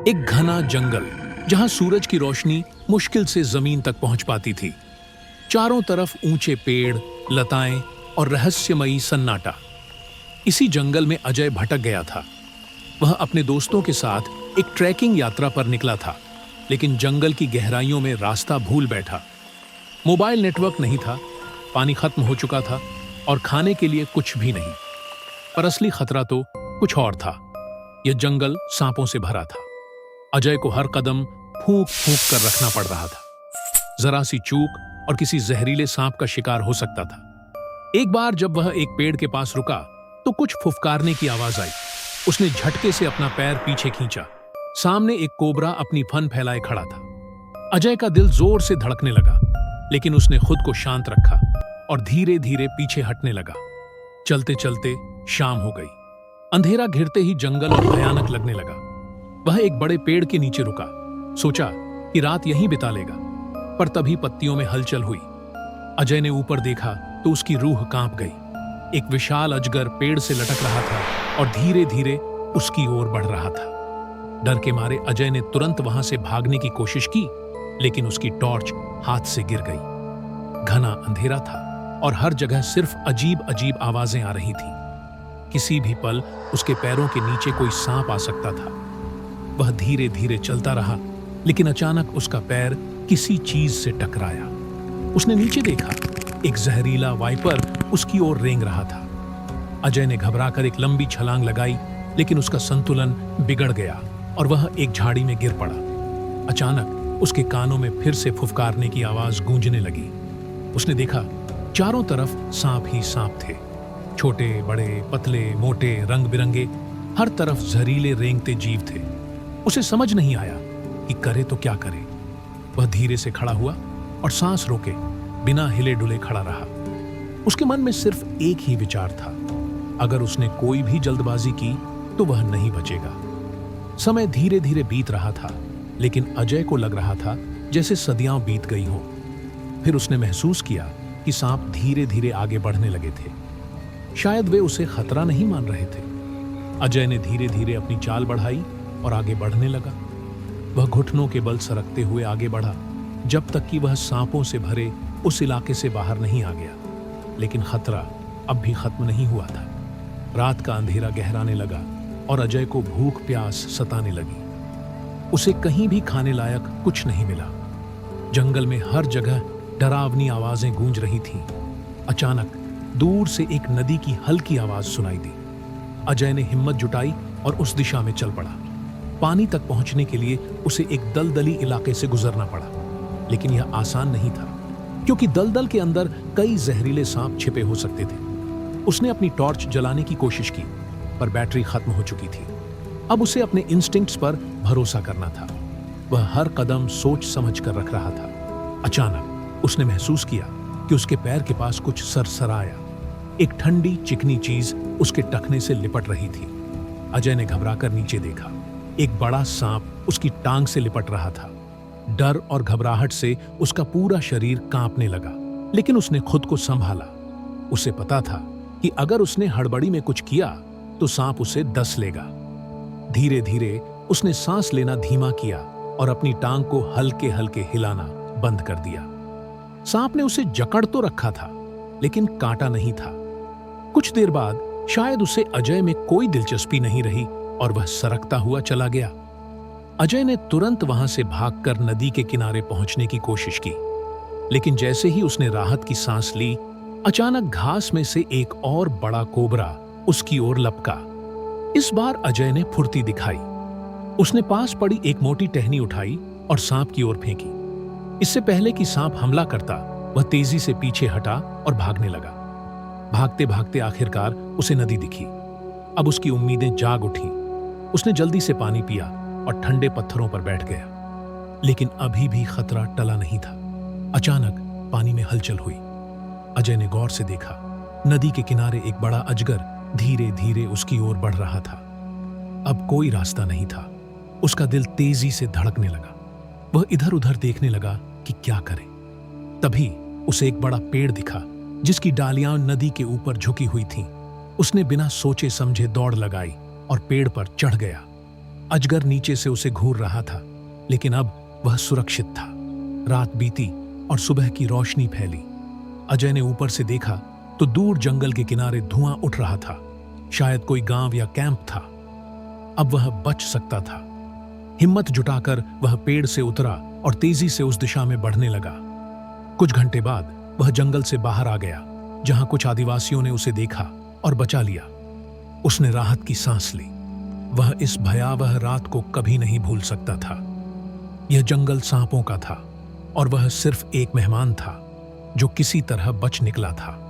एक घना जंगल जहां सूरज की रोशनी मुश्किल से जमीन तक पहुंच पाती थी। चारों तरफ ऊंचे पेड़, लताएं और रहस्यमयी सन्नाटा। इसी जंगल में अजय भटक गया था। वह अपने दोस्तों के साथ एक ट्रैकिंग यात्रा पर निकला था, लेकिन जंगल की गहराइयों में रास्ता भूल बैठा। मोबाइल नेटवर्क नहीं था, पानी खत्म हो चुका था और खाने के लिए कुछ भी नहीं। पर असली खतरा तो कुछ और था। यह जंगल सांपों से भरा था। अजय को हर कदम फूंक फूंक कर रखना पड़ रहा था। जरा सी चूक और किसी जहरीले सांप का शिकार हो सकता था। एक बार जब वह एक पेड़ के पास रुका तो कुछ फुफकारने की आवाज आई। उसने झटके से अपना पैर पीछे खींचा। सामने एक कोबरा अपनी फन फैलाए खड़ा था। अजय का दिल जोर से धड़कने लगा, लेकिन उसने खुद को शांत रखा और धीरे धीरे पीछे हटने लगा। चलते चलते शाम हो गई। अंधेरा घिरते ही जंगल और भयानक लगने लगा। वह एक बड़े पेड़ के नीचे रुका। सोचा कि रात यहीं बिता लेगा, पर तभी पत्तियों में हलचल हुई। अजय ने ऊपर देखा तो उसकी रूह कांप गई। एक विशाल अजगर पेड़ से लटक रहा था और धीरे धीरे उसकी ओर बढ़ रहा था। डर के मारे अजय ने तुरंत वहां से भागने की कोशिश की, लेकिन उसकी टॉर्च हाथ से गिर गई। घना अंधेरा था और हर जगह सिर्फ अजीब अजीब आवाजें आ रही थीं। किसी भी पल उसके पैरों के नीचे कोई सांप आ सकता था। वह धीरे धीरे चलता रहा, लेकिन अचानक उसका पैर किसी चीज से टकराया। उसने नीचे देखा, एक जहरीला वाइपर उसकी ओर रेंग रहा था। अजय ने घबराकर एक लंबी छलांग लगाई, लेकिन उसका संतुलन बिगड़ गया और वह एक झाड़ी में गिर पड़ा। अचानक उसके कानों में फिर से फुफकारने की आवाज गूंजने लगी। उसने देखा, चारों तरफ सांप ही सांप थे। छोटे बड़े, पतले मोटे, रंग बिरंगे, हर तरफ जहरीले रेंगते जीव थे। उसे समझ नहीं आया कि करे तो क्या करे। वह धीरे से खड़ा हुआ और सांस रोके बिना हिले डुले खड़ा रहा। उसके मन में सिर्फ एक ही विचार था, अगर उसने कोई भी जल्दबाजी की तो वह नहीं बचेगा। समय धीरे धीरे बीत रहा था, लेकिन अजय को लग रहा था जैसे सदियां बीत गई हों। फिर उसने महसूस किया कि सांप धीरे धीरे आगे बढ़ने लगे थे। शायद वे उसे खतरा नहीं मान रहे थे। अजय ने धीरे धीरे अपनी चाल बढ़ाई और आगे बढ़ने लगा। वह घुटनों के बल सरकते हुए आगे बढ़ा, जब तक कि वह सांपों से भरे उस इलाके से बाहर नहीं आ गया। लेकिन खतरा अब भी खत्म नहीं हुआ था। रात का अंधेरा गहराने लगा और अजय को भूख प्यास सताने लगी। उसे कहीं भी खाने लायक कुछ नहीं मिला। जंगल में हर जगह डरावनी आवाजें गूंज रही थीं। अचानक दूर से एक नदी की हल्की आवाज सुनाई दी। अजय ने हिम्मत जुटाई और उस दिशा में चल पड़ा। पानी तक पहुंचने के लिए उसे एक दलदली इलाके से गुजरना पड़ा, लेकिन यह आसान नहीं था, क्योंकि दलदल के अंदर कई जहरीले सांप छिपे हो सकते थे। उसने अपनी टॉर्च जलाने की कोशिश की, पर बैटरी खत्म हो चुकी थी। अब उसे अपने इंस्टिंक्ट्स पर भरोसा करना था। वह हर कदम सोच समझ कर रख रहा था। अचानक उसने महसूस किया कि उसके पैर के पास कुछ सरसराया। एक ठंडी चिकनी चीज उसके टखने से लिपट रही थी। अजय ने घबराकर नीचे देखा। एक बड़ा सांप उसकी टांग से लिपट रहा था। डर और घबराहट से उसका पूरा शरीर कांपने लगा, लेकिन उसने खुद को संभाला। उसे पता था कि अगर उसने हड़बड़ी में कुछ किया तो सांप उसे डस लेगा। धीरे धीरे उसने सांस लेना धीमा किया और अपनी टांग को हल्के हल्के हिलाना बंद कर दिया। सांप ने उसे जकड़ तो रखा था, लेकिन काटा नहीं था। कुछ देर बाद शायद उसे अजय में कोई दिलचस्पी नहीं रही और वह सरकता हुआ चला गया। अजय ने तुरंत वहां से भागकर नदी के किनारे पहुंचने की कोशिश की, लेकिन जैसे ही उसने राहत की सांस ली, अचानक घास में से एक और बड़ा कोबरा उसकी ओर लपका। इस बार अजय ने फुर्ती दिखाई। उसने पास पड़ी एक मोटी टहनी उठाई और सांप की ओर फेंकी। इससे पहले कि सांप हमला करता, वह तेजी से पीछे हटा और भागने लगा। भागते भागते आखिरकार उसे नदी दिखी। अब उसकी उम्मीदें जाग उठी। उसने जल्दी से पानी पिया और ठंडे पत्थरों पर बैठ गया, लेकिन अभी भी खतरा टला नहीं था। अचानक पानी में हलचल हुई। अजय ने गौर से देखा, नदी के किनारे एक बड़ा अजगर धीरे धीरे उसकी ओर बढ़ रहा था। अब कोई रास्ता नहीं था। उसका दिल तेजी से धड़कने लगा। वह इधर उधर देखने लगा कि क्या करे। तभी उसे एक बड़ा पेड़ दिखा, जिसकी डालियां नदी के ऊपर झुकी हुई थीं। उसने बिना सोचे समझे दौड़ लगाई और पेड़ पर चढ़ गया। अजगर नीचे से उसे घूर रहा था, लेकिन अब वह सुरक्षित था। रात बीती और सुबह की रोशनी फैली। अजय ने ऊपर से देखा तो दूर जंगल के किनारे धुआं उठ रहा था। शायद कोई गांव या कैंप था। अब वह बच सकता था। हिम्मत जुटाकर वह पेड़ से उतरा और तेजी से उस दिशा में बढ़ने लगा। कुछ घंटे बाद वह जंगल से बाहर आ गया, जहां कुछ आदिवासियों ने उसे देखा और बचा लिया। उसने राहत की सांस ली। वह इस भयावह रात को कभी नहीं भूल सकता था। यह जंगल सांपों का था और वह सिर्फ एक मेहमान था जो किसी तरह बच निकला था।